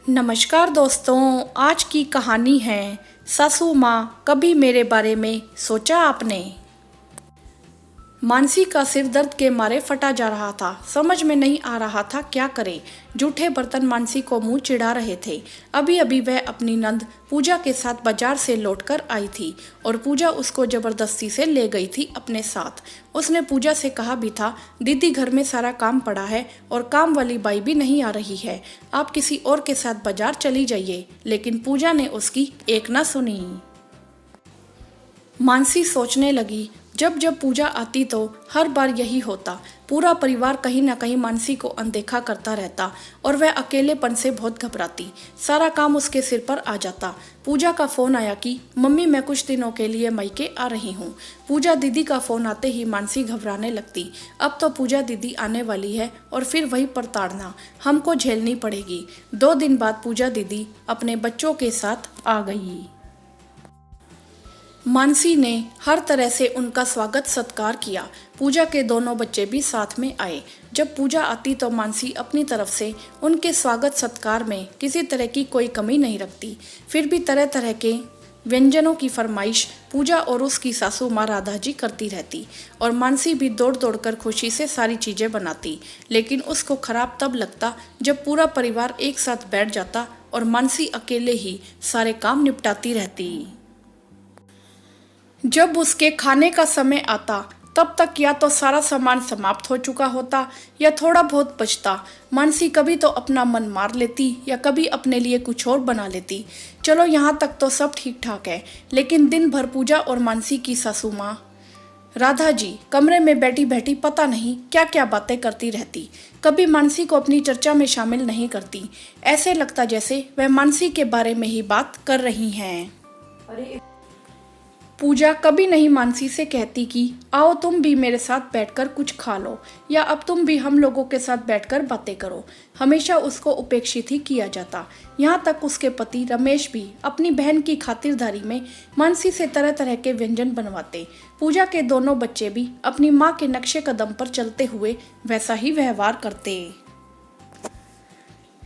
नमस्कार दोस्तों, आज की कहानी है सासू माँ कभी मेरे बारे में सोचा आपने। मानसी का सिर दर्द के मारे फटा जा रहा था। समझ में नहीं आ रहा था क्या करे। जूठे बर्तन मानसी को मुंह चिढ़ा रहे थे। अभी अभी वह अपनी नंद पूजा के साथ बाजार से लौटकर आई थी और पूजा उसको जबरदस्ती से ले गई थी अपने साथ। उसने पूजा से कहा भी था, दीदी घर में सारा काम पड़ा है और काम वाली बाई भी नहीं आ रही है, आप किसी और के साथ बाजार चली जाइए। लेकिन पूजा ने उसकी एक ना सुनी। मानसी सोचने लगी, जब जब पूजा आती तो हर बार यही होता। पूरा परिवार कहीं ना कहीं मानसी को अनदेखा करता रहता और वह अकेलेपन से बहुत घबराती। सारा काम उसके सिर पर आ जाता। पूजा का फोन आया कि मम्मी मैं कुछ दिनों के लिए मायके आ रही हूँ। पूजा दीदी का फोन आते ही मानसी घबराने लगती। अब तो पूजा दीदी आने वाली है और फिर वही प्रताड़ना हमको झेलनी पड़ेगी। 2 दिन बाद पूजा दीदी अपने बच्चों के साथ आ गई। मानसी ने हर तरह से उनका स्वागत सत्कार किया। पूजा के दोनों बच्चे भी साथ में आए। जब पूजा आती तो मानसी अपनी तरफ से उनके स्वागत सत्कार में किसी तरह की कोई कमी नहीं रखती। फिर भी तरह तरह के व्यंजनों की फरमाइश पूजा और उसकी सासू माँ राधा जी करती रहती और मानसी भी दौड़ दौड़ कर खुशी से सारी चीज़ें बनाती। लेकिन उसको खराब तब लगता जब पूरा परिवार एक साथ बैठ जाता और मानसी अकेले ही सारे काम निपटाती रहती। जब उसके खाने का समय आता तब तक या तो सारा सामान समाप्त हो चुका होता या थोड़ा बहुत बचता। मानसी कभी तो अपना मन मार लेती या कभी अपने लिए कुछ और बना लेती। चलो यहाँ तक तो सब ठीक ठाक है, लेकिन दिन भर पूजा और मानसी की सासू माँ राधा जी कमरे में बैठी बैठी पता नहीं क्या क्या बातें करती रहती। कभी मानसी को अपनी चर्चा में शामिल नहीं करती। ऐसे लगता जैसे वह मानसी के बारे में ही बात कर रही हैं। पूजा कभी नहीं मानसी से कहती कि आओ तुम भी मेरे साथ बैठकर कुछ खा लो या अब तुम भी हम लोगों के साथ बैठकर बातें करो। हमेशा उसको उपेक्षित ही किया जाता। यहाँ तक उसके पति रमेश भी अपनी बहन की खातिरदारी में मानसी से तरह तरह के व्यंजन बनवाते। पूजा के दोनों बच्चे भी अपनी माँ के नक्शे कदम पर चलते हुए वैसा ही व्यवहार करते।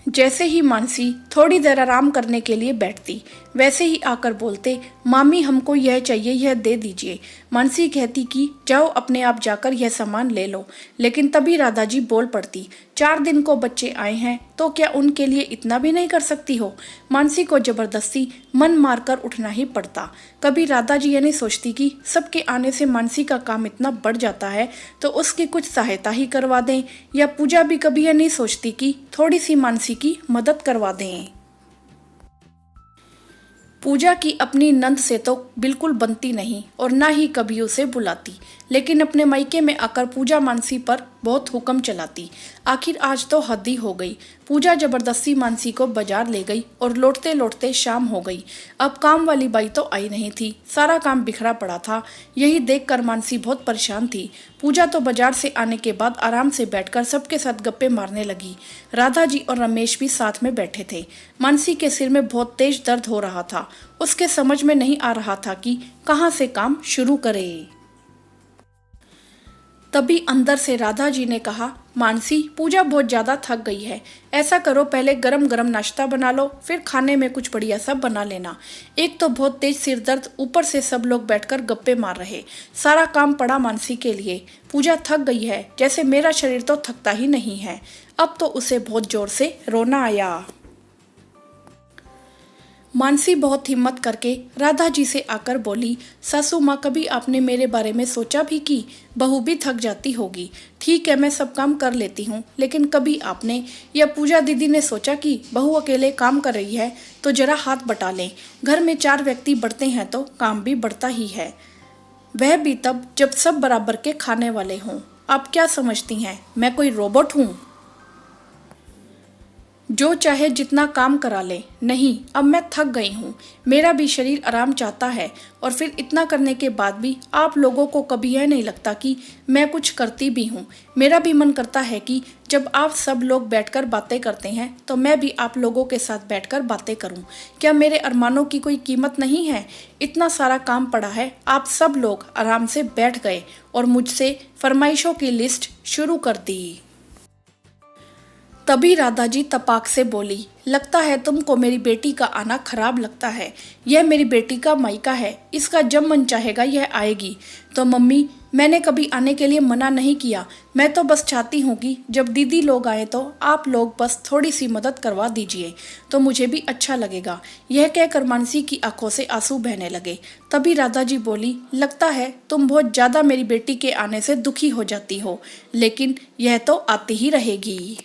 जैसे ही मानसी थोड़ी देर आराम करने के लिए बैठती वैसे ही आकर बोलते, मामी हमको यह चाहिए, यह दे दीजिए। मानसी कहती कि जाओ अपने आप जाकर यह सामान ले लो। लेकिन तभी राधा जी बोल पड़ती, 4 दिन को बच्चे आए हैं तो क्या उनके लिए इतना भी नहीं कर सकती हो। मानसी को जबरदस्ती मन मारकर उठना ही पड़ता। कभी राधा जी ये नहीं सोचती कि सबके आने से मानसी का काम इतना बढ़ जाता है तो उसकी कुछ सहायता ही करवा दें, या पूजा भी कभी ये नहीं सोचती कि थोड़ी सी मानसी की मदद करवा दें। पूजा की अपनी नंद से तो बिल्कुल बनती नहीं और ना ही कभी उसे बुलाती, लेकिन अपने मायके में आकर पूजा मानसी पर बहुत हुक्म चलाती। आखिर आज तो हद ही हो गई। पूजा जबरदस्ती मानसी को बाजार ले गई और लौटते लौटते शाम हो गई। अब काम वाली बाई तो आई नहीं थी, सारा काम बिखरा पड़ा था। यही देखकर मानसी बहुत परेशान थी। पूजा तो बाजार से आने के बाद आराम से बैठकर सबके साथ गप्पे मारने लगी। राधा जी और रमेश भी साथ में बैठे थे। मानसी के सिर में बहुत तेज दर्द हो रहा था। उसके समझ में नहीं आ रहा था कि कहाँ से काम शुरू करे। तभी अंदर से राधा जी ने कहा, मानसी पूजा बहुत ज़्यादा थक गई है, ऐसा करो पहले गरम गरम नाश्ता बना लो, फिर खाने में कुछ बढ़िया सा बना लेना। एक तो बहुत तेज सिर दर्द, ऊपर से सब लोग बैठकर गप्पे मार रहे। सारा काम पड़ा मानसी के लिए। पूजा थक गई है, जैसे मेरा शरीर तो थकता ही नहीं है। अब तो उसे बहुत जोर से रोना आया। मानसी बहुत हिम्मत करके राधा जी से आकर बोली, सासू माँ कभी आपने मेरे बारे में सोचा भी कि बहू भी थक जाती होगी। ठीक है मैं सब काम कर लेती हूँ, लेकिन कभी आपने या पूजा दीदी ने सोचा कि बहू अकेले काम कर रही है तो जरा हाथ बटा लें। घर में 4 व्यक्ति बढ़ते हैं तो काम भी बढ़ता ही है, वह भी तब जब सब बराबर के खाने वाले हों। आप क्या समझती हैं, मैं कोई रोबोट हूँ जो चाहे जितना काम करा ले? नहीं, अब मैं थक गई हूँ, मेरा भी शरीर आराम चाहता है। और फिर इतना करने के बाद भी आप लोगों को कभी यह नहीं लगता कि मैं कुछ करती भी हूँ। मेरा भी मन करता है कि जब आप सब लोग बैठकर बातें करते हैं तो मैं भी आप लोगों के साथ बैठकर बातें करूँ। क्या मेरे अरमानों की कोई कीमत नहीं है? इतना सारा काम पड़ा है, आप सब लोग आराम से बैठ गए और मुझसे फरमाइशों की लिस्ट शुरू कर दी। तभी राधा जी तपाक से बोली, लगता है तुमको मेरी बेटी का आना खराब लगता है। यह मेरी बेटी का मायका है, इसका जब मन चाहेगा यह आएगी। तो मम्मी, मैंने कभी आने के लिए मना नहीं किया। मैं तो बस चाहती हूँ कि जब दीदी लोग आए तो आप लोग बस थोड़ी सी मदद करवा दीजिए तो मुझे भी अच्छा लगेगा। यह कहकर मानसी की आंखों से आंसू बहने लगे। तभी राधा जी बोली, लगता है तुम बहुत ज़्यादा मेरी बेटी के आने से दुखी हो जाती हो, लेकिन यह तो आती ही रहेगी।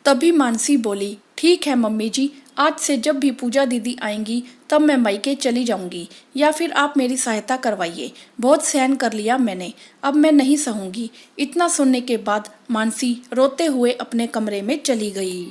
तभी मानसी बोली, ठीक है मम्मी जी, आज से जब भी पूजा दीदी आएंगी तब मैं मायके चली जाऊंगी, या फिर आप मेरी सहायता करवाइए। बहुत सहन कर लिया मैंने, अब मैं नहीं सहूंगी। इतना सुनने के बाद मानसी रोते हुए अपने कमरे में चली गई।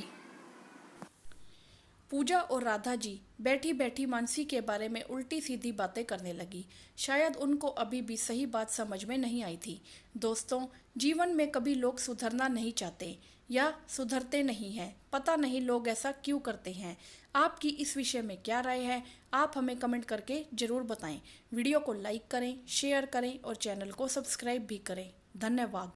पूजा और राधा जी बैठी बैठी मानसी के बारे में उल्टी सीधी बातें करने लगी। शायद उनको अभी भी सही बात समझ में नहीं आई थी। दोस्तों, जीवन में कभी लोग सुधरना नहीं चाहते या सुधरते नहीं हैं। पता नहीं लोग ऐसा क्यों करते हैं। आपकी इस विषय में क्या राय है, आप हमें कमेंट करके ज़रूर बताएं। वीडियो को लाइक करें, शेयर करें और चैनल को सब्सक्राइब भी करें। धन्यवाद।